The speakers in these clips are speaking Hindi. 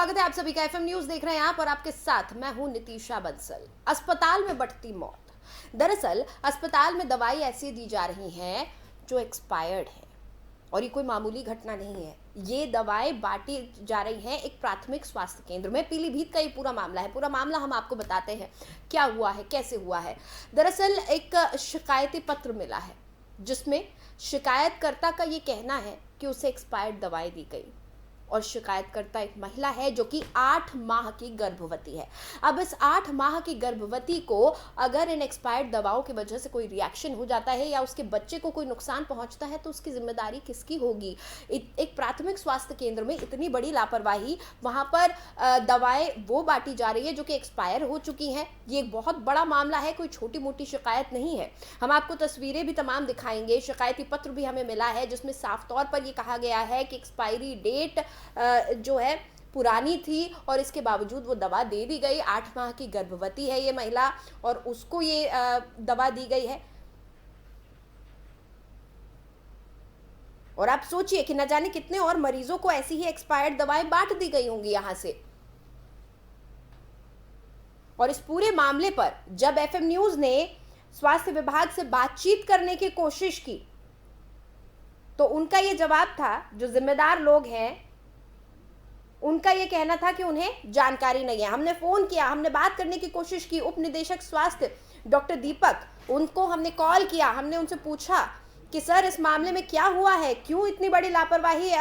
स्वागत है आप सभी का। एफएम न्यूज देख रहे हैं आप और आपके साथ मैं हूं नितीशा बंसल। अस्पताल में बढ़ती मौत। दरअसल अस्पताल में दवाई ऐसी दी जा रही हैं जो एक्सपायर्ड है और ये कोई मामूली घटना नहीं है। ये दवाएं बांटी जा रही हैं एक प्राथमिक स्वास्थ्य केंद्र में। पीलीभीत का ये पूरा मामला है। पूरा मामला हम आपको बताते हैं क्या हुआ है, कैसे हुआ है। दरअसल एक शिकायती पत्र मिला है जिसमें शिकायतकर्ता का ये कहना है कि उसे एक्सपायर्ड दवाई दी गई और शिकायतकर्ता एक महिला है जो कि 8 माह की गर्भवती है। अब इस 8 माह की गर्भवती को अगर इन एक्सपायर्ड दवाओं की वजह से कोई रिएक्शन हो जाता है या उसके बच्चे को कोई नुकसान पहुंचता है तो उसकी जिम्मेदारी किसकी होगी। एक प्राथमिक स्वास्थ्य केंद्र में इतनी बड़ी लापरवाही, वहां पर दवाएं वो बांटी जा रही है जो कि एक्सपायर हो चुकी हैं। ये एक बहुत बड़ा मामला है, कोई छोटी मोटी शिकायत नहीं है। हम आपको तस्वीरें भी तमाम दिखाएंगे, शिकायती पत्र भी हमें मिला है जिसमें साफ तौर पर यह कहा गया है कि एक्सपायरी डेट जो है पुरानी थी और इसके बावजूद वो दवा दे दी गई। 8 माह की गर्भवती है ये महिला और उसको ये दवा दी गई है। और आप सोचिए कि न जाने कितने और मरीजों को ऐसी ही एक्सपायर्ड दवाएं बांट दी गई होंगी यहां से। और इस पूरे मामले पर जब एफएम न्यूज ने स्वास्थ्य विभाग से बातचीत करने की कोशिश की तो उनका ये जवाब था, जो जिम्मेदार लोग हैं उनका ये कहना था कि उन्हें जानकारी नहीं है। हमने फोन किया, हमने बात करने की कोशिश की, उप निदेशक स्वास्थ्य डॉक्टर दीपक, उनको हमने कॉल किया, हमने उनसे पूछा कि सर इस मामले में क्या हुआ है, क्यों इतनी बड़ी लापरवाही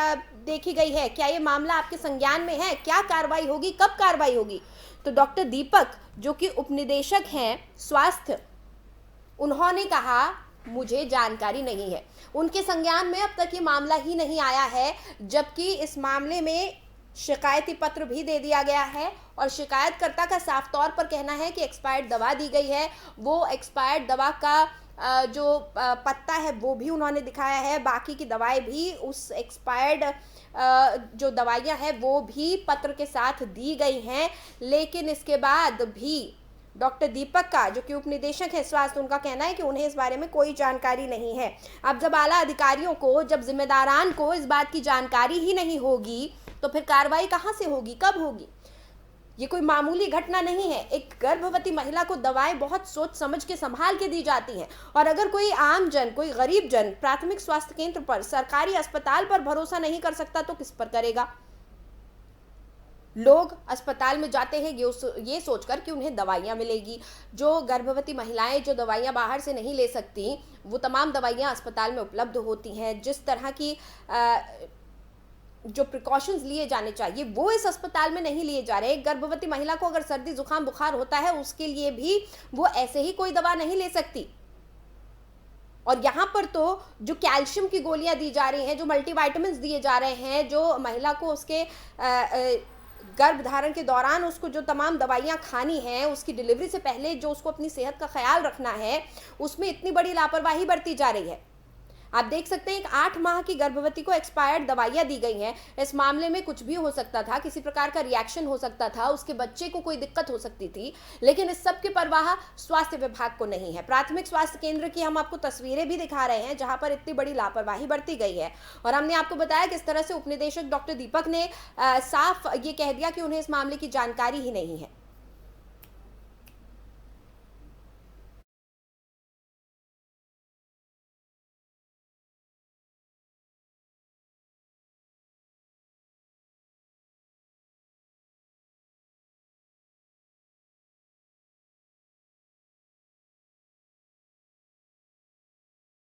देखी गई है, क्या ये मामला आपके संज्ञान में है, क्या कार्रवाई होगी, कब कार्रवाई होगी। तो डॉक्टर दीपक जो कि उप निदेशक हैं स्वास्थ्य, उन्होंने कहा मुझे जानकारी नहीं है। उनके संज्ञान में अब तक ये मामला ही नहीं आया है, जबकि इस मामले में शिकायती पत्र भी दे दिया गया है और शिकायतकर्ता का साफ तौर पर कहना है कि एक्सपायर्ड दवा दी गई है। वो एक्सपायर्ड दवा का जो पत्ता है वो भी उन्होंने दिखाया है, बाकी की दवाएं भी उस एक्सपायर्ड जो दवाइयां हैं वो भी पत्र के साथ दी गई हैं। लेकिन इसके बाद भी डॉक्टर दीपक का जो कि उप निदेशक है स्वास्थ्य, उनका कहना है कि उन्हें इस बारे में कोई जानकारी नहीं है। अब जब आला अधिकारियों को, जब जिम्मेदारान को इस बात की जानकारी ही नहीं होगी तो फिर कार्रवाई कहां से होगी, कब होगी। ये कोई मामूली घटना नहीं है। एक गर्भवती महिला को दवाएं बहुत सोच समझ के संभाल के दी जाती हैं और अगर कोई आम जन, कोई गरीब जन प्राथमिक स्वास्थ्य केंद्र पर, सरकारी अस्पताल पर भरोसा नहीं कर सकता तो किस पर करेगा। लोग अस्पताल में जाते हैं ये सोचकर कि उन्हें दवाइयां मिलेगी। जो गर्भवती महिलाएं जो दवाइयां बाहर से नहीं ले सकती, वो तमाम दवाइयां अस्पताल में उपलब्ध होती हैं। जिस तरह की जो प्रिकॉशंस लिए जाने चाहिए वो इस अस्पताल में नहीं लिए जा रहे। गर्भवती महिला को अगर सर्दी जुकाम बुखार होता है उसके लिए भी वो ऐसे ही कोई दवा नहीं ले सकती। और यहाँ पर तो जो कैल्शियम की गोलियां दी जा रही हैं, जो मल्टीविटामिन्स दिए जा रहे हैं, जो महिला को उसके गर्भधारण के दौरान उसको जो तमाम दवाइयां खानी हैं, उसकी डिलीवरी से पहले जो उसको अपनी सेहत का ख्याल रखना है, उसमें इतनी बड़ी लापरवाही बरती जा रही है। आप देख सकते हैं एक 8 माह की गर्भवती को एक्सपायर्ड दवाइयां दी गई हैं। इस मामले में कुछ भी हो सकता था, किसी प्रकार का रिएक्शन हो सकता था, उसके बच्चे को कोई दिक्कत हो सकती थी, लेकिन इस सब की परवाह स्वास्थ्य विभाग को नहीं है। प्राथमिक स्वास्थ्य केंद्र की हम आपको तस्वीरें भी दिखा रहे हैं जहां पर इतनी बड़ी लापरवाही बरती गई है। और हमने आपको बताया किस तरह से उपनिदेशक डॉक्टर दीपक ने साफ ये कह दिया कि उन्हें इस मामले की जानकारी ही नहीं है।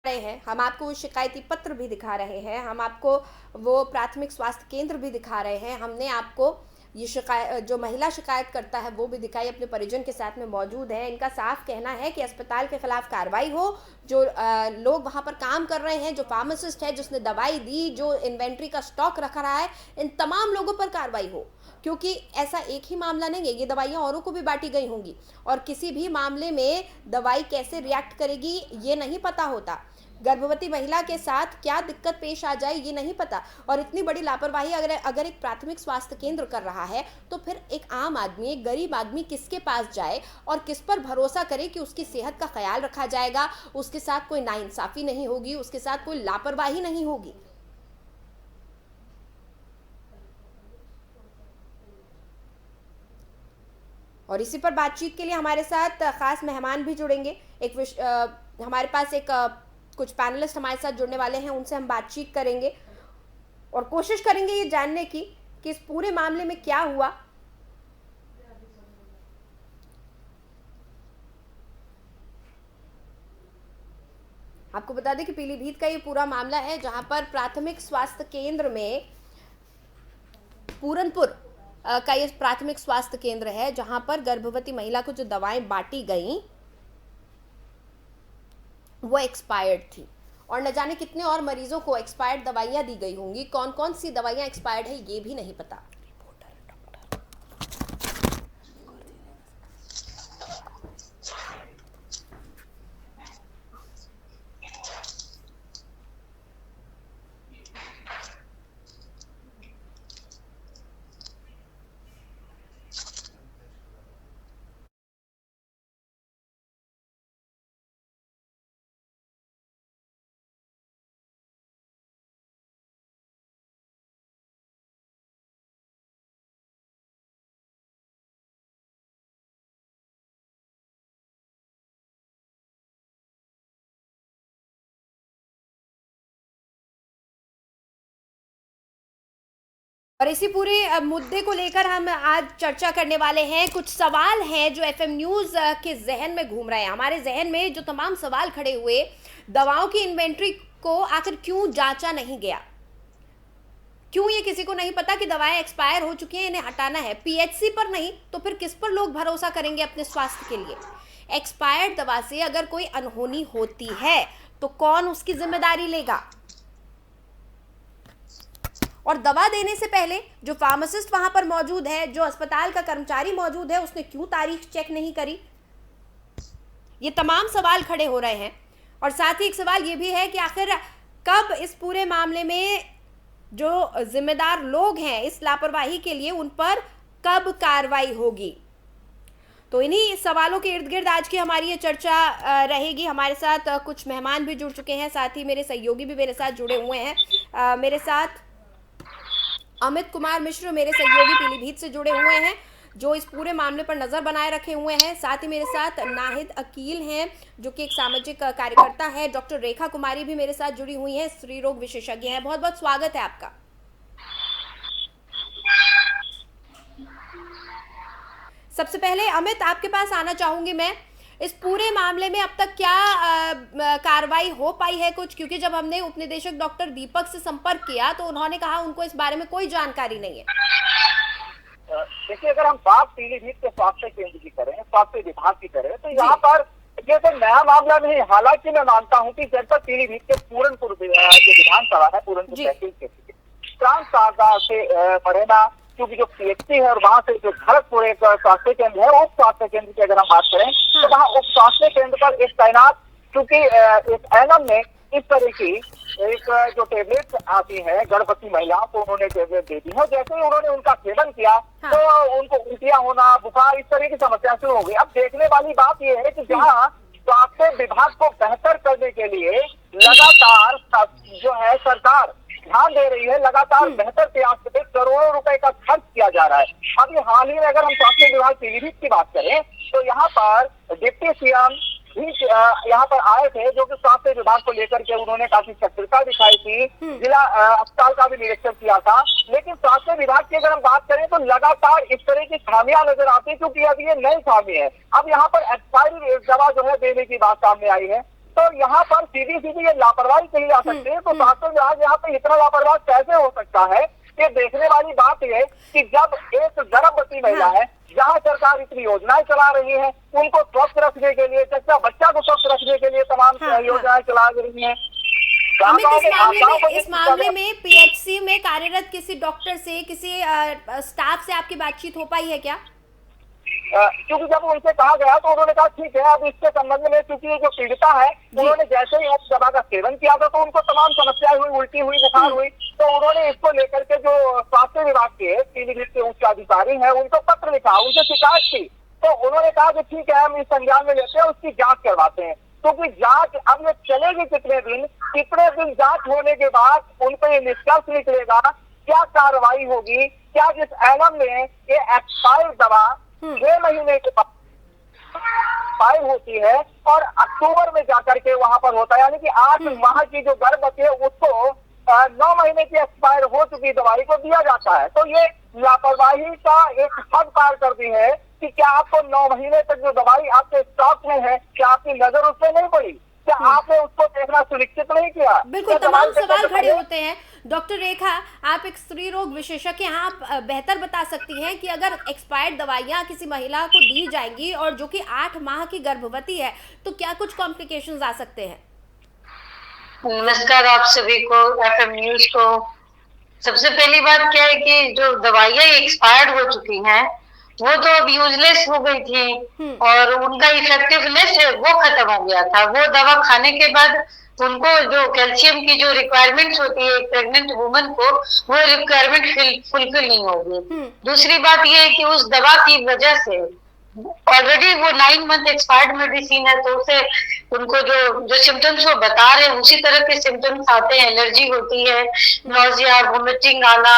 रहे हैं, हम आपको वो शिकायती पत्र भी दिखा रहे हैं, हम आपको वो प्राथमिक स्वास्थ्य केंद्र भी दिखा रहे हैं, हमने आपको ये शिकायत, जो महिला शिकायत करता है वो भी दिखाई, अपने परिजन के साथ में मौजूद है। इनका साफ कहना है कि अस्पताल के खिलाफ कार्रवाई हो। जो लोग वहाँ पर काम कर रहे हैं, जो फार्मासिस्ट है जिसने दवाई दी, जो इन्वेंट्री का स्टॉक रखा रहा है, इन तमाम लोगों पर कार्रवाई हो, क्योंकि ऐसा एक ही मामला नहीं है, ये दवाइयाँ औरों को भी बांटी गई होंगी और किसी भी मामले में दवाई कैसे रिएक्ट करेगी ये नहीं पता होता। गर्भवती महिला के साथ क्या दिक्कत पेश आ जाए ये नहीं पता। और इतनी बड़ी लापरवाही अगर एक प्राथमिक स्वास्थ्य केंद्र कर रहा है तो फिर एक आम आदमी, एक गरीब आदमी किसके पास जाए और किस पर भरोसा करे कि उसकी सेहत का ख्याल रखा जाएगा, उसके साथ कोई नाइंसाफी नहीं होगी, उसके साथ कोई लापरवाही नहीं होगी। और इसी पर बातचीत के लिए हमारे साथ खास मेहमान भी जुड़ेंगे। हमारे पास कुछ पैनलिस्ट हमारे साथ जुड़ने वाले हैं, उनसे हम बातचीत करेंगे और कोशिश करेंगे ये जानने की कि इस पूरे मामले में क्या हुआ। आपको बता दें कि पीलीभीत का ये पूरा मामला है, जहां पर प्राथमिक स्वास्थ्य केंद्र में पूरनपुर का ये प्राथमिक स्वास्थ्य केंद्र है, जहां पर गर्भवती महिला को जो दवाएं बांटी गई वो एक्सपायर्ड थी और न जाने कितने और मरीजों को एक्सपायर्ड दवाइयां दी गई होंगी। कौन कौन सी दवाइयां एक्सपायर्ड है ये भी नहीं पता। और इसी पूरे मुद्दे को लेकर हम आज चर्चा करने वाले हैं। कुछ सवाल हैं जो एफएम न्यूज़ के जहन में घूम रहे हैं। हमारे जहन में जो तमाम सवाल खड़े हुए, दवाओं की इन्वेंट्री को आखिर क्यों जांचा नहीं गया, क्यों ये किसी को नहीं पता कि दवाएं एक्सपायर हो चुकी हैं, इन्हें हटाना है। पीएचसी पर नहीं तो फिर किस पर लोग भरोसा करेंगे अपने स्वास्थ्य के लिए। एक्सपायर्ड दवा से अगर कोई अनहोनी होती है तो कौन उसकी जिम्मेदारी लेगा। और दवा देने से पहले जो फार्मासिस्ट वहां पर मौजूद है, जो अस्पताल का कर्मचारी मौजूद है, उसने क्यों तारीख चेक नहीं करी। ये तमाम सवाल खड़े हो रहे हैं। और साथ ही एक सवाल ये भी है कि आखिर कब इस पूरे मामले में जो जिम्मेदार लोग हैं इस लापरवाही के लिए, उन पर कब कार्रवाई होगी। तो इन्हीं सवालों के इर्द गिर्द आज की हमारी ये चर्चा रहेगी। हमारे साथ कुछ मेहमान भी जुड़ चुके हैं, साथ ही मेरे सहयोगी भी मेरे साथ जुड़े हुए हैं। मेरे साथ अमित कुमार मिश्र मेरे सहयोगी पीलीभीत से जुड़े हुए हैं, जो इस पूरे मामले पर नजर बनाए रखे हुए हैं। साथ ही मेरे साथ नाहिद अकील हैं, जो कि एक सामाजिक कार्यकर्ता है। डॉक्टर रेखा कुमारी भी मेरे साथ जुड़ी हुई हैं, स्त्री रोग विशेषज्ञ हैं। बहुत बहुत स्वागत है आपका। सबसे पहले अमित, आपके पास आना चाहूंगी मैं। इस पूरे मामले में अब तक क्या कार्रवाई हो पाई है कुछ, क्योंकि जब हमने उपनिदेशक डॉक्टर दीपक से संपर्क किया तो उन्होंने कहा उनको इस बारे में कोई जानकारी नहीं है। देखिए, अगर हम बात पीलीभीत के स्वास्थ्य केंद्र की करें, स्वास्थ्य विभाग की करें, तो यहाँ पर ये तो नया मामला नहीं। हालांकि मैं मानता हूँ कि जनपद पीलीभीत के पूरनपुर जो विधानसभा है, पूरनपुर तहसील के ट्रांस से परेना, क्योंकि जो पीएचसी है और वहाँ से जो खड़गपुर एक स्वास्थ्य केंद्र है, उप स्वास्थ्य केंद्र की अगर हम बात करें तो वहाँ उप स्वास्थ्य केंद्र पर एक तैनात, क्योंकि एक एनएम ने इस तरह की एक जो टेबलेट आती है गर्भवती महिलाओं को, उन्होंने टेबलेट दे दी है। जैसे ही उन्होंने उनका सेवन किया तो उनको उल्टियां होना, बुखार, इस तरह की समस्या शुरू हो गई। अब देखने वाली बात यह है कि जहाँ स्वास्थ्य विभाग को बेहतर करने के लिए लगातार जो है सरकार ध्यान दे रही है, लगातार बेहतर प्रयास पे करोड़ों रुपए का खर्च किया जा रहा है। अभी हाल ही में अगर हम स्वास्थ्य विभाग पीलीभीत की बात करें तो यहाँ पर डिप्टी सीएम भी यहाँ पर आए थे, जो कि स्वास्थ्य विभाग को लेकर के उन्होंने काफी सक्रियता दिखाई थी। जिला अस्पताल का भी निरीक्षण किया था। लेकिन स्वास्थ्य विभाग की अगर हम बात करें तो लगातार इस तरह की खामियां नजर आती है, क्योंकि अब ये नई खामी है। अब यहाँ पर एक्सपायरी दवा जो है देने की बात सामने आई है, तो यहाँ पर सीधी सीधी ये लापरवाही कही जा सकती है। तो स्वास्थ्य विभाग यहाँ पे इतना लापरवाह कैसे हो सकता है, ये देखने वाली बात यह है कि जब एक गर्भवती महिला है, जहाँ सरकार इतनी योजनाएं चला रही है, उनको स्वस्थ रखने के लिए, बच्चा को स्वस्थ रखने के लिए तमाम योजनाएं चला रही है। इस मामले में पीएचसी में कार्यरत किसी डॉक्टर से, किसी स्टाफ से आपकी बातचीत हो पाई है क्या? क्योंकि जब उनसे कहा गया तो उन्होंने कहा ठीक है, अब इसके संबंध में, क्योंकि जो पीड़िता है उन्होंने जैसे ही उस दवा का सेवन किया था तो उनको तमाम समस्याएं हुई, उल्टी हुई, बुखार हुई। तो उन्होंने इसको लेकर के जो स्वास्थ्य विभाग के पीलीभीत के उच्च अधिकारी हैं उनको पत्र लिखा, उनसे शिकायत की। तो उन्होंने कहा कि ठीक है, हम इस संज्ञान में लेते हैं, उसकी जाँच करवाते हैं। क्योंकि जांच अब ये चलेगी कितने दिन जांच होने के बाद उन पर ये निष्कर्ष निकलेगा, क्या कार्रवाई होगी, क्या जिस एनएम ने ये एक्सपायर्ड दवा 6 महीने के बाद फाइल होती है और अक्टूबर में जाकर के वहां पर होता है, यानी कि 8 माह की जो गर्भवती है उसको 9 महीने की एक्सपायर हो चुकी दवाई को दिया जाता है। तो ये लापरवाही का एक हद पार कर दी है कि क्या आपको 9 महीने तक जो दवाई आपके स्टॉक में है, क्या आपकी नजर उस पर नहीं पड़ी? क्या आपने उसको देखना सुनिश्चित नहीं किया? बिल्कुल, तमाम सवाल खड़े होते हैं। डॉक्टर रेखा, आप एक स्त्री रोग विशेषज्ञ हैं, आप बेहतर बता सकती हैं कि अगर एक्सपायर्ड दवाइयां किसी महिला को दी जाएंगी और जो कि 8 माह की गर्भवती है, तो क्या कुछ कॉम्प्लिकेशंस आ सकते हैं? नमस्कार आप सभी को, एफएम न्यूज को। सबसे पहली बात क्या है कि जो दवाइयां एक्सपायर्ड हो चुकी हैं वो तो अब यूजलेस हो गई थी और उनका इफेक्टिवनेस है वो खत्म हो गया था। वो दवा खाने के बाद उनको जो कैल्शियम की जो रिक्वायरमेंट्स होती है एक प्रेग्नेंट वुमन को, वो रिक्वायरमेंट फुलफिल नहीं होगी। दूसरी बात ये है कि उस दवा की वजह से ऑलरेडी वो 9 मंथ एक्सपायर्ड मेडिसिन है, तो उसे उनको जो सिम्टम्स वो बता रहे हैं उसी तरह के सिम्टम्स आते हैं। एलर्जी होती है, नोजिया, वोमिटिंग आना,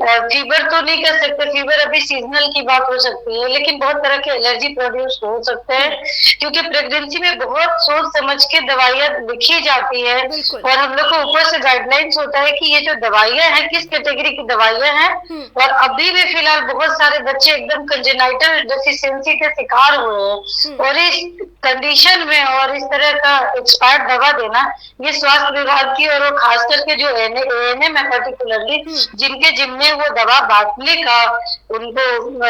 फीवर तो नहीं कर सकते, फीवर अभी सीजनल की बात हो सकती है, लेकिन बहुत तरह के एलर्जी प्रोड्यूस हो सकते हैं क्योंकि प्रेगनेंसी में बहुत सोच समझ के दवाइयां लिखी जाती है और हम लोग को ऊपर से गाइडलाइंस होता है कि ये जो दवाइयां हैं किस कैटेगरी की दवाइयां हैं। और अभी भी फिलहाल बहुत सारे बच्चे एकदम कंजेनाइटल डेफिशिएंसी के शिकार हुए हैं और इस कंडीशन में और इस तरह का एक्सपायर्ड दवा देना ये स्वास्थ्य विभाग की और खास करके जो एएनएम है पर्टिकुलरली जिनके जिम्मे वो दवा बांटने का उनको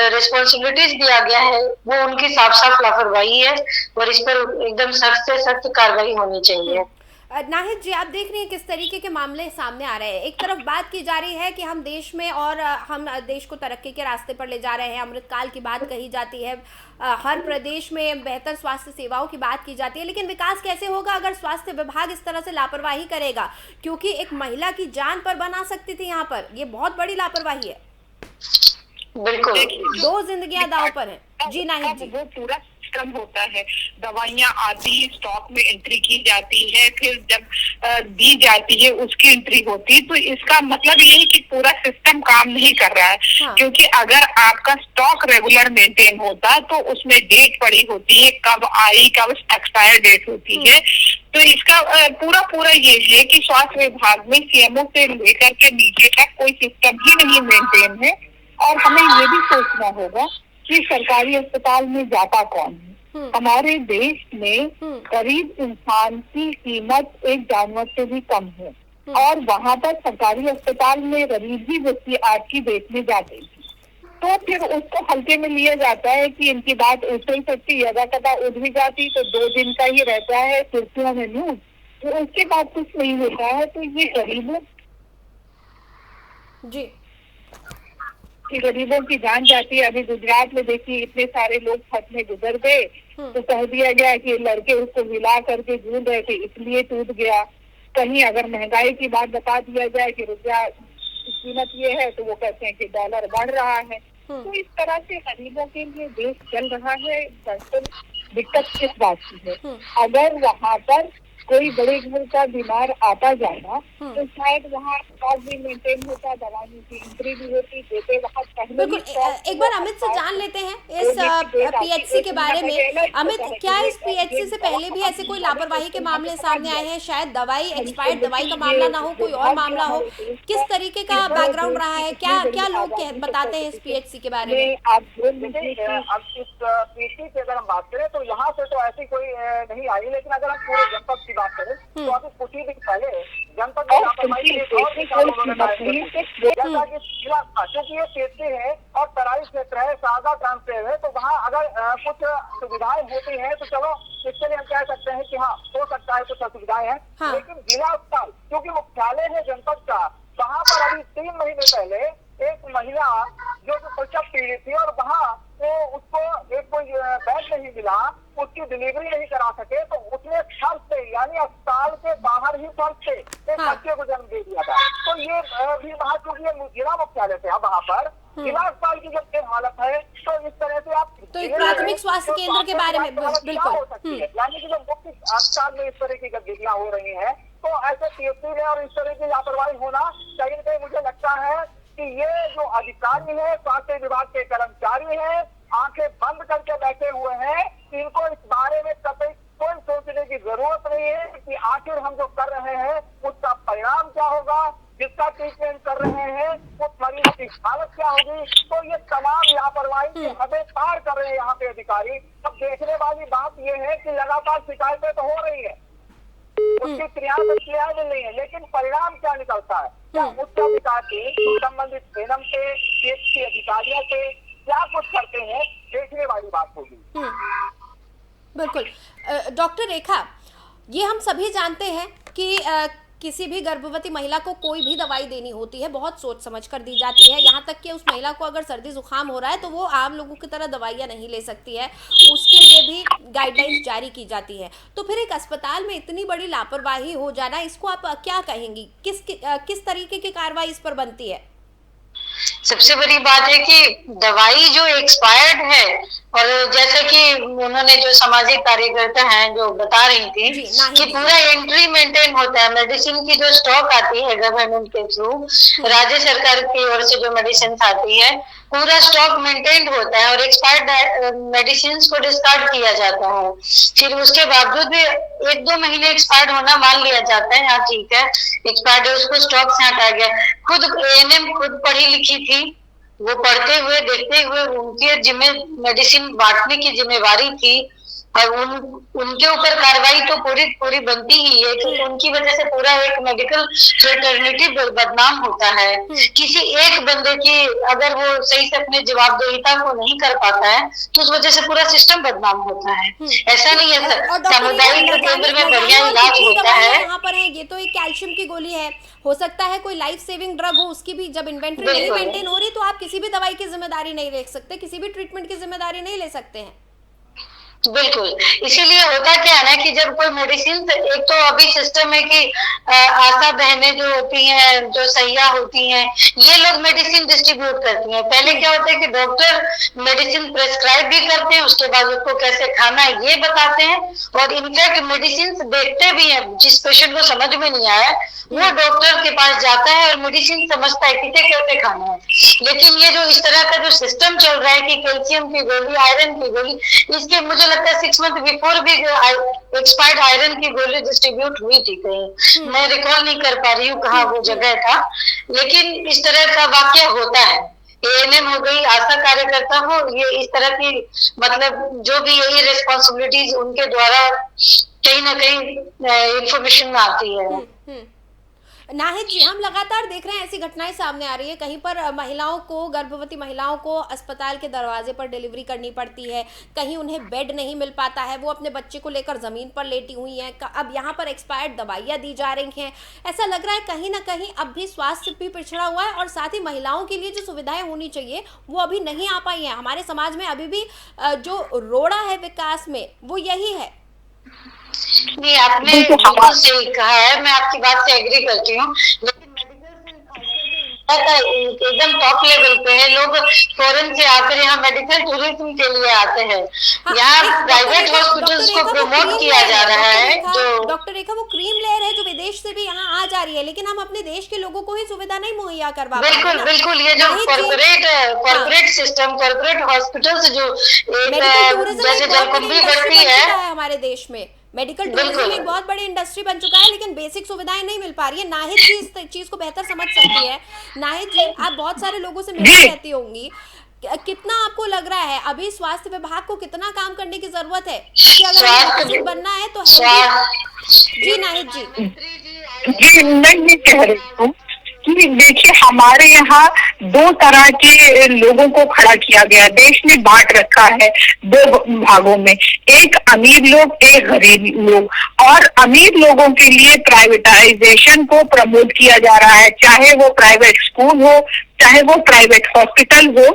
रिस्पॉन्सिबिलिटीज दिया गया है, वो उनकी साफ साफ लापरवाही है और इस पर एकदम सख्त से सख्त कार्रवाई होनी चाहिए। नाहिद जी, आप देख रहे हैं किस तरीके के मामले सामने आ रहे हैं। एक तरफ बात की जा रही है कि हम देश में और हम देश को तरक्की के रास्ते पर ले जा रहे हैं, अमृतकाल की बात कही जाती है, हर प्रदेश में बेहतर स्वास्थ्य सेवाओं की बात की जाती है, लेकिन विकास कैसे होगा अगर स्वास्थ्य विभाग इस तरह से लापरवाही करेगा? क्योंकि एक महिला की जान पर बना सकती थी यहाँ पर, ये बहुत बड़ी लापरवाही है। बिल्कुल, 2 जिंदगियां दांव पर हैं। जी नाहिद जी। वो पूरा सिस्टम होता है, दवाइयां आती है, स्टॉक में एंट्री की जाती है, फिर जब दी जाती है उसकी एंट्री होती है। तो इसका मतलब ये है कि पूरा सिस्टम काम नहीं कर रहा है। हाँ। क्योंकि अगर आपका स्टॉक रेगुलर मेंटेन होता तो उसमें डेट पड़ी होती है, कब आई, कब एक्सपायर डेट होती है। तो इसका पूरा ये है कि स्वास्थ्य विभाग में सीएमओ से लेकर के नीचे तक कोई सिस्टम ही नहीं मेंटेन है। और हमें ये भी सोचना होगा कि सरकारी अस्पताल में जाता कौन है। हमारे देश में गरीब इंसान की कीमत एक जानवर से भी कम है और वहाँ पर सरकारी अस्पताल में गरीब ही व्यक्ति आपकी देखने जाते हैं, तो फिर उसको हल्के में लिया जाता है कि इनकी बात उठ नहीं सकती, यदा कदा उठ भी जाती तो 2 दिन का ही रहता है सुर्खियों में न्यूज, तो उसके बाद कुछ नहीं होता है। तो ये गरीबों की जान जाती है। अभी गुजरात में देखिए इतने सारे लोग छत में गुजर गए तो कह दिया गया कि लड़के उसको मिला करके जूझ रहे थे इसलिए टूट गया। कहीं अगर महंगाई की बात बता दिया जाए कि रुपया कीमत ये है तो वो कहते हैं कि डॉलर बढ़ रहा है। तो इस तरह से गरीबों के लिए देश चल रहा है। दरअसल दिक्कत किस बात की है? अगर वहाँ पर कोई बड़े घर का बीमार आता जाएगा तो शायद वहाँ स्टॉक भी मेंटेन होता, दवाइयों की एंट्री भी होती, देते वक्त पहले। बिल्कुल, एक बार अमित से जान लेते हैं इस पीएचसी के बारे में। अमित, क्या इस पीएचसी से पहले भी ऐसे कोई लापरवाही के मामले सामने आए हैं? शायद दवाई एक्सपायर्ड दवाई का मामला ना हो, कोई और मामला हो, किस तरीके का बैकग्राउंड रहा है? क्या लोग बताते हैं इस पीएचसी के बारे में? अब इस पीएचसी की अगर हम बात करें तो यहाँ से तो ऐसी कोई नहीं आई, लेकिन अगर हम पूरे जनपद बात करें तो अभी कुछ ही दिन पहले जनपद में लापरवाही क्योंकि ये पीएचसी है और तराई क्षेत्र है, सादा ट्रांसफर है, तो वहाँ अगर कुछ सुविधाएं होती हैं तो चलो इसके लिए हम कह सकते हैं कि हाँ हो सकता है कुछ असुविधाएं हैं। हाँ। लेकिन जिला अस्पताल क्योंकि मुख्यालय है जनपद का, वहाँ पर अभी 3 महीने पहले एक महिला जो प्रसव पीड़ित थी और वहाँ तो उसको एक कोई बेड नहीं मिला, उसकी डिलीवरी नहीं करा सके, तो उसने फर्श से यानी अस्पताल के बाहर ही फर्श से एक बच्चे को जन्म दे दिया था। तो ये भी वहाँ क्योंकि जिला मुख्यालय थे, अब वहाँ पर जिला अस्पताल की जब ये हालत है तो इस तरह से आप तो एक प्राथमिक स्वास्थ्य केंद्र के बारे में बिल्कुल यानी कि जो मुख्य अस्पताल में इस तरह की गतिविधियां हो रही है तो ऐसे पीएचसी में और इस तरह की लापरवाही होना कहीं मुझे लगता है कि ये जो अधिकारी है, स्वास्थ्य विभाग के कर्मचारी हैं, आंखें बंद करके बैठे हुए हैं। इनको इस बारे में कभी कोई सोचने की जरूरत नहीं है कि आखिर हम जो कर रहे हैं उसका परिणाम क्या होगा, जिसका ट्रीटमेंट कर रहे हैं उस मरीज की हालत क्या होगी। तो ये तमाम लापरवाही की हदें पार कर रहे हैं यहाँ पे अधिकारी। अब देखने वाली बात ये है कि लगातार शिकायतें तो हो रही है, उसकी क्रियाएं मिल रही है, लेकिन परिणाम क्या निकलता है? क्या उच्चाधिकारी संबंधित एनएम से, पीएचसी अधिकारियों से क्या कुछ करते हैं, देखने वाली बात होगी। बिल्कुल। डॉक्टर रेखा, ये हम सभी जानते हैं कि किसी भी गर्भवती महिला को कोई भी दवाई देनी होती है बहुत सोच समझ कर दी जाती है। यहाँ तक कि उस महिला को अगर सर्दी जुकाम हो रहा है तो वो आम लोगों की तरह दवाइयाँ नहीं ले सकती है, उसके लिए भी गाइडलाइंस जारी की जाती है। तो फिर एक अस्पताल में इतनी बड़ी लापरवाही हो जाना, इसको आप क्या कहेंगी? किस तरीके की कार्रवाई इस पर बनती है? सबसे बड़ी बात है कि दवाई जो एक्सपायर्ड है, और जैसे कि उन्होंने जो सामाजिक कार्यकर्ता हैं जो बता रही थी कि पूरा एंट्री मेंटेन होता है, मेडिसिन की जो स्टॉक आती है गवर्नमेंट के थ्रू, राज्य सरकार की ओर से जो मेडिसिन आती है पूरा स्टॉक मेंटेन होता है और एक्सपायर्ड मेडिसिन को डिस्कार्ड किया जाता है। फिर उसके बावजूद भी 1-2 महीने एक्सपायर्ड होना मान लिया जाता है, हाँ ठीक है एक्सपायर्ड है, उसको स्टॉक से हटाया गया। खुद एएनएम खुद पढ़ी लिखी थी, वो पढ़ते हुए देखते हुए उनके मेडिसिन बांटने की जिम्मेवारी थी और उनके ऊपर कार्रवाई तो पूरी बनती ही है, क्योंकि उनकी वजह से पूरा एक मेडिकल फ्रेटर्निटी बदनाम होता है। किसी एक बंदे की अगर वो सही से अपने जवाबदेहिता को नहीं कर पाता है तो उस वजह से पूरा सिस्टम बदनाम होता है। ऐसा नहीं है सामुदायिक केंद्र में बढ़िया इलाज होता है। यहाँ पर है, ये तो एक कैल्शियम की गोली है, हो सकता है कोई लाइफ सेविंग ड्रग हो, उसकी भी जब इन्वेंट्री नहीं मेंटेन हो रही तो आप किसी भी दवाई की जिम्मेदारी नहीं ले सकते, किसी भी ट्रीटमेंट की जिम्मेदारी नहीं ले सकते हैं। बिल्कुल, इसीलिए होता क्या है ना कि जब कोई मेडिसिन, एक तो अभी सिस्टम है कि आशा बहनें जो होती हैं, जो सहिया होती हैं, ये लोग मेडिसिन डिस्ट्रीब्यूट करती हैं। पहले क्या होता है कि डॉक्टर मेडिसिन प्रेस्क्राइब भी करते हैं, उसके बाद उसको कैसे खाना है ये बताते हैं, और इनफैक्ट मेडिसिन देखते भी हैं। जिस पेशेंट को समझ में नहीं आया वो डॉक्टर के पास जाता है और मेडिसिन समझता है किसे कैसे खाना है। लेकिन ये जो इस तरह का जो सिस्टम चल रहा है कि कैल्शियम की गोली, आयरन की गोली, इसके मुझे लगता है 6 मंथ बिफोर भी एक्सपायर्ड आयरन की गोली डिस्ट्रीब्यूट हुई थी कहीं, मैं रिकॉल नहीं कर पा रही हूँ कहाँ वो जगह था, लेकिन इस तरह का वाक्य होता है। एएनएम हो गई, आशा कार्यकर्ता हो, ये इस तरह की मतलब जो भी यही रिस्पॉन्सिबिलिटीज उनके द्वारा कहीं ना कहीं इंफॉर्मेशन आती है। नाहिद जी, हम लगातार देख रहे हैं ऐसी घटनाएं सामने आ रही है, कहीं पर महिलाओं को, गर्भवती महिलाओं को अस्पताल के दरवाजे पर डिलीवरी करनी पड़ती है, कहीं उन्हें बेड नहीं मिल पाता है, वो अपने बच्चे को लेकर ज़मीन पर लेटी हुई हैं, अब यहाँ पर एक्सपायर्ड दवाइयाँ दी जा रही हैं। ऐसा लग रहा है कहीं ना कहीं अब भी स्वास्थ्य भी पिछड़ा हुआ है और साथ ही महिलाओं के लिए जो सुविधाएं होनी चाहिए वो अभी नहीं आ पाई हैं। हमारे समाज में अभी भी जो रोड़ा है विकास में वो यही है। नहीं, आपने बिल्कुल सही कहा है, मैं आपकी बात से एग्री करती हूँ, लेकिन एकदम टॉप लेवल पे है। लोग फॉरेन से आकर यहाँ मेडिकल टूरिज्म के लिए आते हैं। यहाँ प्राइवेट हॉस्पिटल्स को प्रमोट किया जा रहा है। जो डॉक्टर रेखा, वो क्रीम लेयर है जो विदेश से भी यहाँ आ जा रही है, लेकिन हम अपने देश के लोगों को ही सुविधा नहीं मुहैया करवा पा रहे हैं। बिल्कुल, ये जो कॉर्पोरेट सिस्टम, कॉर्पोरेट हॉस्पिटल्स जो जैसे जलकुंभी बढ़ती है हमारे देश में, मेडिकल टूरिज्म एक बहुत बड़ी इंडस्ट्री बन चुका है, लेकिन बेसिक सुविधाएं नहीं मिल पा रही है। नाहिद जी इस चीज को बेहतर समझ सकती है। नाहिद जी, आप बहुत सारे लोगों से मिलती रहती होंगी, कितना आपको लग रहा है अभी स्वास्थ्य विभाग को कितना काम करने की जरूरत है कि अगर बनना है तो? जी नाहिद जी। मैं ये कह रही हूँ कि देखिए, हमारे यहाँ 2 तरह के लोगों को खड़ा किया गया, देश ने बांट रखा है 2 भागों में, एक अमीर लोग, एक गरीब लोग। और अमीर लोगों के लिए प्राइवेटाइजेशन को प्रमोट किया जा रहा है, चाहे वो प्राइवेट स्कूल हो, चाहे वो प्राइवेट हॉस्पिटल हो,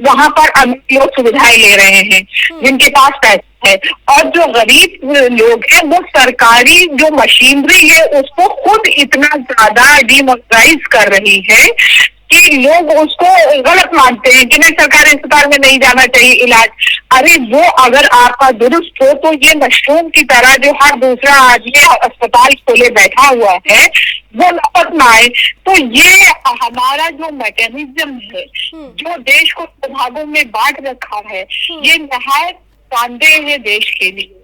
वहां पर अमीर लोग सुविधाएं ले रहे हैं जिनके पास पैसा है। और जो गरीब लोग हैं वो सरकारी जो मशीनरी है उसको खुद इतना ज्यादा डिमोनेटाइज कर रही है कि लोग उसको गलत मानते हैं कि नहीं सरकारी अस्पताल में नहीं जाना चाहिए इलाज। अरे वो अगर आपका दुरुस्त हो तो ये मशरूम की तरह जो हर दूसरा आदमी अस्पताल खोले बैठा हुआ है वो लपट ना आए। तो ये हमारा जो मैकेनिज्म है जो देश को भागों में बांट रखा है ये नहायत नुकसानदेह है देश के लिए।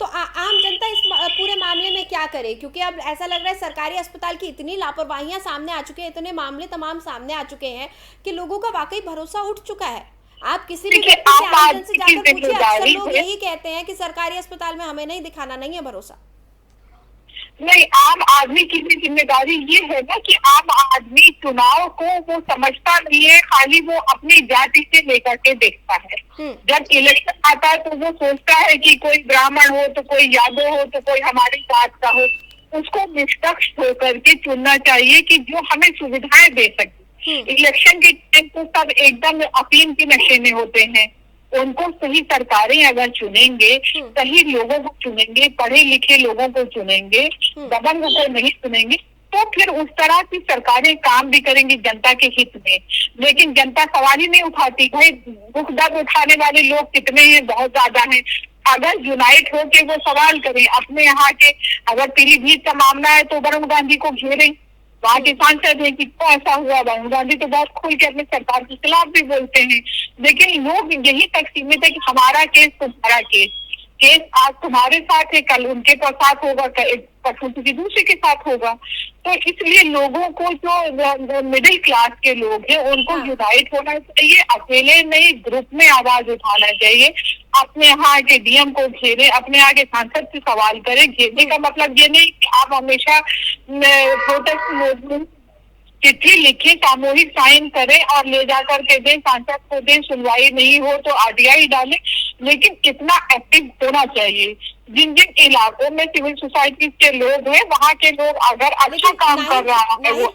तो आम जनता इस पूरे मामले में क्या करे, क्योंकि अब ऐसा लग रहा है सरकारी अस्पताल की इतनी लापरवाहियां सामने आ चुके हैं, इतने मामले तमाम सामने आ चुके हैं कि लोगों का वाकई भरोसा उठ चुका है। आप किसी भी व्यक्ति से आम जन से जाकर पूछिए, अक्सर लोग यही कहते हैं कि सरकारी अस्पताल में हमें नहीं दिखाना, नहीं है भरोसा। नहीं, आम आदमी की भी जिम्मेदारी ये है ना कि आम आदमी चुनाव को वो समझता नहीं है, खाली वो अपनी जाति से लेकर के देखता है। जब इलेक्शन आता है तो वो सोचता है कि कोई ब्राह्मण हो तो कोई यादव हो तो कोई हमारी जात का हो, उसको निष्पक्ष होकर के चुनना चाहिए कि जो हमें सुविधाएं दे सके। इलेक्शन के टाइम तो सब एकदम अफीम के नशे में होते हैं। उनको सही सरकारें अगर चुनेंगे, सही लोगों को चुनेंगे, पढ़े लिखे लोगों को चुनेंगे, दबंग को नहीं चुनेंगे, तो फिर उस तरह की सरकारें काम भी करेंगी जनता के हित में। लेकिन जनता सवाल ही नहीं उठाती। भाई दुख दर्द उठाने वाले लोग कितने हैं, बहुत ज्यादा हैं। अगर यूनाइट हो के वो सवाल करें अपने यहाँ के, अगर पीलीभीत का मामला है तो वरुण गांधी को घेरें, वहाँ के सांसद है कि क्यों ऐसा हुआ। वरुण गांधी तो बहुत खुल के अपने सरकार के खिलाफ भी बोलते हैं, लेकिन लोग यही तक सीमित है कि हमारा केस तुम्हारा केस आज तुम्हारे साथ है, कल उनके साथ होगा, परसों किसी दूसरे के साथ होगा। तो इसलिए लोगों को जो मिडिल क्लास के लोग हैं उनको यूनाइट होना चाहिए, अकेले नहीं ग्रुप में आवाज उठाना चाहिए। अपने यहाँ के डीएम को घेरे, अपने यहाँ के सांसद से सवाल करें। घेरने का मतलब ये नहीं कि आप हमेशा प्रोटेस्ट चिट्ठी लिखे, सामूहिक साइन करें और ले जाकर के दें, सांसद को दें, सुनवाई नहीं हो तो आरटीआई डालें, लेकिन कितना एक्टिव होना चाहिए। जिन जिन इलाकों में सिविल सोसाइटी के लोग हैं वहाँ के लोग अगर अच्छा काम कर रहा है वो,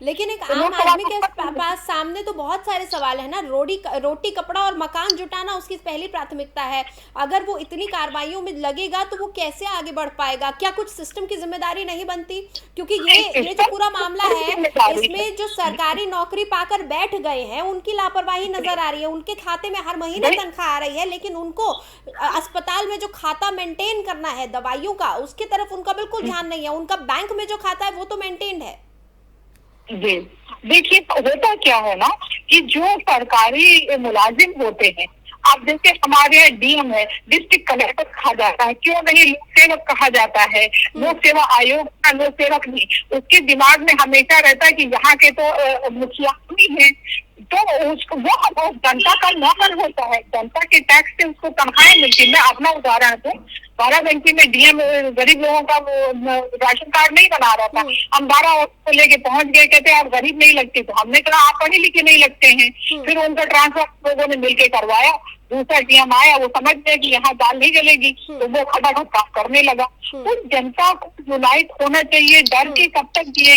लेकिन एक आम आदमी के पास सामने तो बहुत सारे सवाल है ना। रोटी कपड़ा और मकान जुटाना उसकी पहली प्राथमिकता है। अगर वो इतनी कार्रवाइयों में लगेगा तो वो कैसे आगे बढ़ पाएगा? क्या कुछ सिस्टम की जिम्मेदारी नहीं बनती? क्योंकि ये जो पूरा मामला है इसमें जो सरकारी नौकरी पाकर बैठ गए हैं उनकी लापरवाही नजर आ रही है। उनके खाते में हर महीने तनख्वाह आ रही है, लेकिन उनको अस्पताल में जो खाता मेंटेन करना है दवाइयों का, उसकी तरफ उनका बिल्कुल ध्यान नहीं है। उनका बैंक में जो खाता है वो तो मेंटेन्ड है। जी देखिए, होता क्या है ना कि जो सरकारी मुलाजिम होते हैं, अब जैसे हमारे यहाँ डीएम है, डिस्ट्रिक्ट कलेक्टर कहा जाता है, क्यों नहीं लोक सेवक कहा जाता है? लोक सेवा आयोग का लोक सेवक नहीं, उसके दिमाग में हमेशा रहता है कि यहाँ के तो मुखिया ही है, तो उसको वो जनता का नौकर होता है, जनता के टैक्स से उसको तनख्वाहें मिलती। मैं अपना उदाहरण दूं, बाराबंकी में डीएम गरीब लोगों का राशन कार्ड नहीं बना रहा था। हम 12 को लेके पहुंच गए, कहते आप गरीब नहीं लगते, तो हमने कहा आप पढ़े लिखे नहीं लगते हैं। फिर उनका ट्रांसफर लोगों ने मिलकर करवाया, दूसरा डीएम आया, वो समझ गया कि यहाँ दाल नहीं जलेगी, तो वो खटाखट काम करने लगा। तो जनता को यूनाइट होना चाहिए। डर के कब तक दिए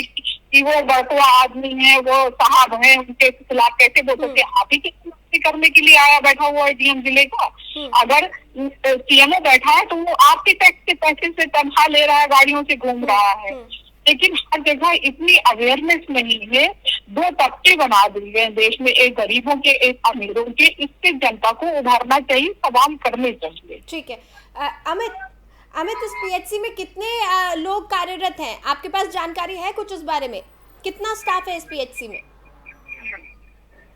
कि वो बड़कुआ आदमी है, वो साहब है, उनके खिलाफ कैसे बोल सकते? आप ही की करने के लिए आया बैठा हुआ है डीएम जिले का। अगर सीएमओ बैठा है तो वो आपके टैक्स के पैसे से तनख्वाह ले रहा है, गाड़ियों से घूम रहा है। लेकिन हर जगह इतनी अवेयरनेस नहीं है। 2 तबके बना दिए हैं देश में, एक गरीबों के एक अमीरों के। इससे जनता को उभारना चाहिए, सवाल करने चाहिए। ठीक है। अमित, इस पीएचसी में कितने लोग कार्यरत हैं? आपके पास जानकारी है कुछ उस बारे में? कितना स्टाफ है इस पीएचसी में?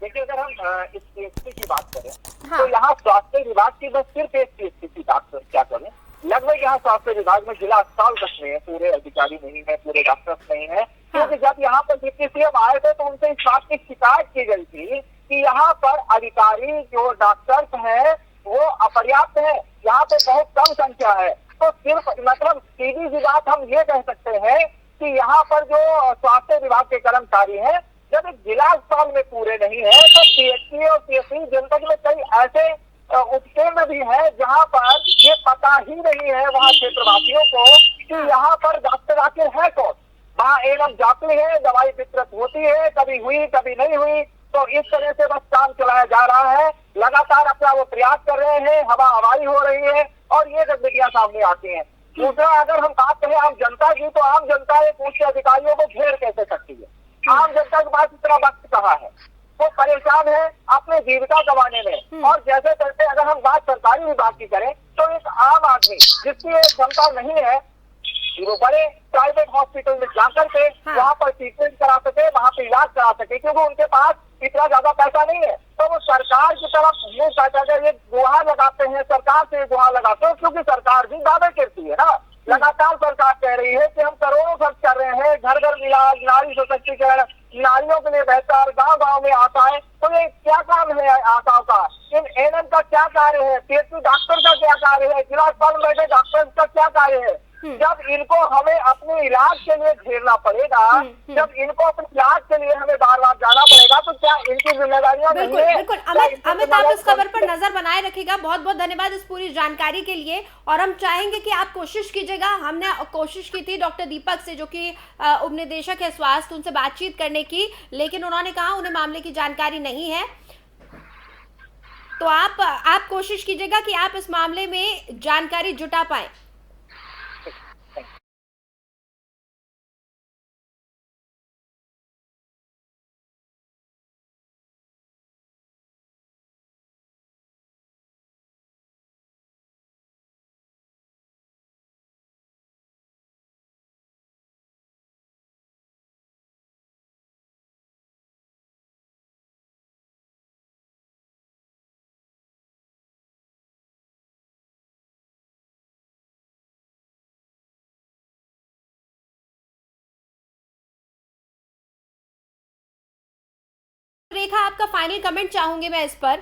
देखिए, अगर हम इस पीएचसी की बात करें तो यहाँ स्वास्थ्य विभाग की बस सिर्फ एक पीएचसी की बात क्या करें, लगभग यहाँ स्वास्थ्य विभाग में जिला अस्पताल तक में पूरे अधिकारी नहीं है, पूरे डॉक्टर नहीं है। क्योंकि जब यहाँ पर डिप्टी सीएम आए थे तो उनसे इस बात की शिकायत की गई थी कि यहाँ पर अधिकारी जो डॉक्टर्स हैं वो अपर्याप्त है, यहाँ पे बहुत कम संख्या है। तो सिर्फ मतलब सीधी सी बात हम ये कह सकते हैं कि यहाँ पर जो स्वास्थ्य विभाग के कर्मचारी हैं, जब एक जिला अस्पताल में पूरे नहीं है तो पीएचसी और पीएचसी जनपद में कई ऐसे उपकेंद्र भी है जहाँ पर ये पता ही नहीं है वहाँ क्षेत्रवासियों को कि यहाँ पर डॉक्टर आखिर है कौन। वहाँ एनएम जाती है, दवाई वितरित होती है, कभी हुई कभी नहीं हुई, तो इस तरह से बस काम चलाया जा रहा है। लगातार अपना वो प्रयास कर रहे हैं, हवा हवाई हो रही है और ये गतिविधियां सामने आती हैं। दूसरा, अगर हम बात कहें आम जनता की, तो आम जनता एक उच्च अधिकारियों को घेर कैसे सकती है? आम जनता के पास इतना वक्त कहाँ है? वो परेशान है अपने जीविका गंवाने में। और जैसे तैसे अगर हम बात सरकारी विभाग की करें, तो एक आम आदमी जिसकी क्षमता नहीं है वो बड़े प्राइवेट हॉस्पिटल में जाकर के वहाँ पर ट्रीटमेंट करा सके, वहाँ पे इलाज करा सके, क्योंकि उनके पास इतना ज्यादा पैसा नहीं है, तो वो सरकार की तरफ मुंह काटकर ये गुहार लगाते हैं, सरकार से गुहार लगाते हैं, क्योंकि सरकार भी दावे करती है ना। लगातार सरकार कह रही है कि हम करोड़ों खर्च कर रहे हैं, घर घर इलाज, नारी सशक्तिकरण, नारियों के लिए बेहतर, गांव गांव में आता है। तो ये क्या काम है आशाओं का? इन एएनएम का क्या कार्य है? पीएचसी डॉक्टर का क्या कार्य है? जिला अस्पताल में बैठे डॉक्टर का क्या कार्य है? जब इनको हमें अपने इलाज के लिए घेरना पड़ेगा, जब इनको अपने इलाज के लिए हमें बार बार जाना पड़ेगा, तो क्या इनकी जिम्मेदारियां नहीं है? बिल्कुल अमित आप इस खबर पर नजर बनाए रखिएगा। बहुत बहुत धन्यवाद इस पूरी जानकारी के लिए। और हम चाहेंगे कि आप कोशिश कीजिएगा। हमने कोशिश की थी डॉक्टर दीपक से, जो कि उप निदेशक है स्वास्थ्य, उनसे बातचीत करने की, लेकिन उन्होंने कहा उन्हें मामले की जानकारी नहीं है। तो आप कोशिश कीजिएगा कि आप इस मामले में जानकारी जुटा पाए। रेखा, आपका फाइनल कमेंट चाहूंगी मैं इस पर।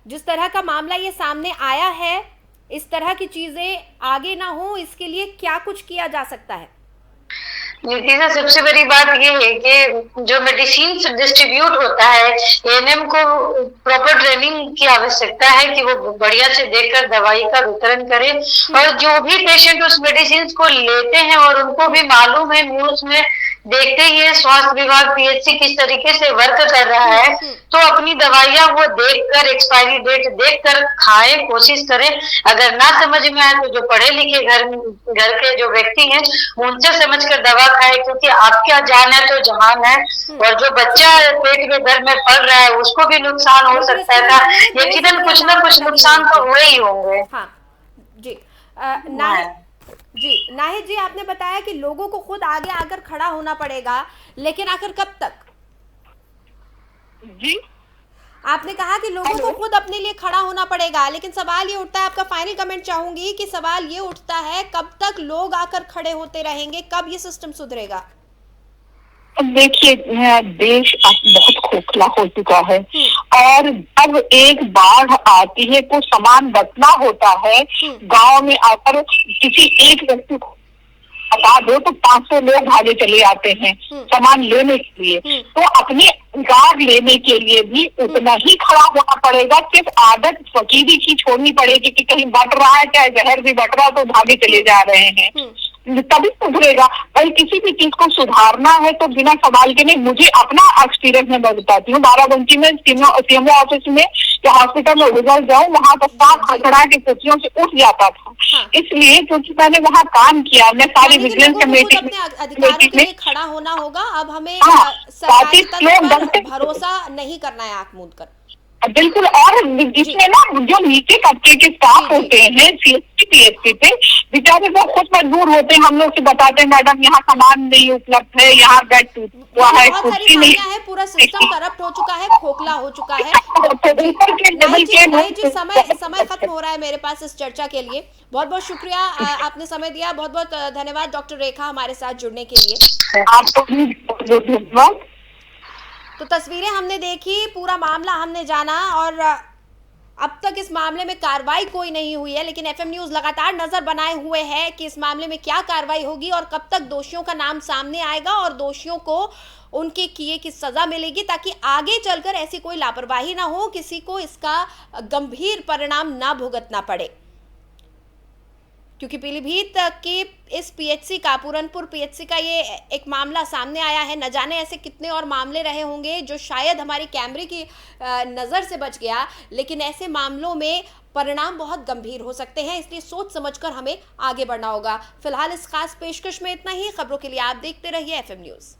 जिस तरह का मामला ये सामने आया है, इस तरह की चीजें आगे ना हो, इसके लिए क्या कुछ किया जा सकता है? नीतिशा, सबसे बड़ी बात ये है कि जो मेडिसिन डिस्ट्रीब्यूट होता है, एएनएम को प्रॉपर ट्रेनिंग की आवश्यकता है कि वो बढ़िया से देखकर दवाई का वितरण करें। और जो भी पेशेंट उस मेडिसिन को लेते हैं और उनको भी मालूम है, न्यूज में देखते ही है स्वास्थ्य विभाग पीएचसी किस तरीके से वर्क कर रहा है, तो अपनी दवाइयां वो देखकर, एक्सपायरी डेट देखकर खाए, कोशिश करें। अगर ना समझ में आए तो जो पढ़े लिखे घर के जो व्यक्ति हैं उनसे समझकर दवा खाए, क्योंकि आपका जान है तो जहान है। और जो बच्चा पेट में घर में पल रहा है उसको भी नुकसान हो सकता था। यकीनन कुछ ना कुछ नुकसान तो हुए ही होंगे। हाँ जी। नाहिद जी, आपने बताया कि लोगों को खुद आगे आकर खड़ा होना पड़ेगा, लेकिन आखिर कब तक? जी, आपने कहा कि लोगों को खुद अपने लिए खड़ा होना पड़ेगा, लेकिन सवाल ये उठता है, आपका फाइनल कमेंट चाहूंगी कि सवाल ये उठता है कब तक लोग आकर खड़े होते रहेंगे, कब ये सिस्टम सुधरेगा? देखिए, देश अब बहुत खोखला हो चुका है और जब एक बाढ़ आती है तो सामान बचना होता है। गांव में आकर किसी एक व्यक्ति को बता दो तो 500 लोग भागे चले आते हैं सामान लेने के लिए। तो अपने अधिकार लेने के लिए भी उतना ही खड़ा होना पड़ेगा। सिर्फ आदत फकीरी की छोड़नी पड़ेगी कि कहीं बट रहा है, चाहे जहर भी बट रहा है तो भागे चले जा रहे हैं, तभी सुधरेगा। भाई किसी भी चीज को सुधारना है तो बिना सवाल के नहीं। मुझे अपना एक्सपीरियंस में बताती हूँ, बाराबंकी में सीएमओ ऑफिस में या हॉस्पिटल में रिजल्ट जाऊँ, वहाँ पर साफ खड़ा के कुर्सियों से उठ जाता था। इसलिए क्योंकि मैंने वहाँ काम किया, मैं सारी विजिलेंस कमेटी में खड़ा होना होगा। अब हमें सरकारी तंत्र पर भरोसा नहीं करना है आंख मूंद कर। बिल्कुल। और इसमें ना जो नीचे तबके के स्टाफ होते हैं सीएससी पीएचसी पे, बेचारे वो खुद मजबूर होते हैं, हम लोग से बताते हैं मैडम यहाँ सामान नहीं उपलब्ध है, यहाँ बेड टूटा हुआ है, कुर्सी नहीं है, पूरा सिस्टम करप्ट हो चुका है, खोखला हो चुका है। जी, समय खत्म हो रहा है मेरे पास इस चर्चा के लिए। बहुत बहुत शुक्रिया, आपने समय दिया। बहुत बहुत धन्यवाद डॉक्टर रेखा हमारे साथ जुड़ने के लिए। आपको भी बहुत धन्यवाद। तो तस्वीरें हमने देखी, पूरा मामला हमने जाना, और अब तक इस मामले में कार्रवाई कोई नहीं हुई है, लेकिन एफएम न्यूज़ लगातार नजर बनाए हुए है कि इस मामले में क्या कार्रवाई होगी और कब तक दोषियों का नाम सामने आएगा और दोषियों को उनके किए की सजा मिलेगी, ताकि आगे चलकर ऐसी कोई लापरवाही ना हो, किसी को इसका गंभीर परिणाम ना भुगतना पड़े। क्योंकि पीलीभीत की इस पीएचसी का, पूरनपुर पीएचसी का ये एक मामला सामने आया है। न जाने ऐसे कितने और मामले रहे होंगे जो शायद हमारी कैमरे की नज़र से बच गया, लेकिन ऐसे मामलों में परिणाम बहुत गंभीर हो सकते हैं, इसलिए सोच समझकर हमें आगे बढ़ना होगा। फिलहाल इस खास पेशकश में इतना ही। खबरों के लिए आप देखते रहिए FM न्यूज़।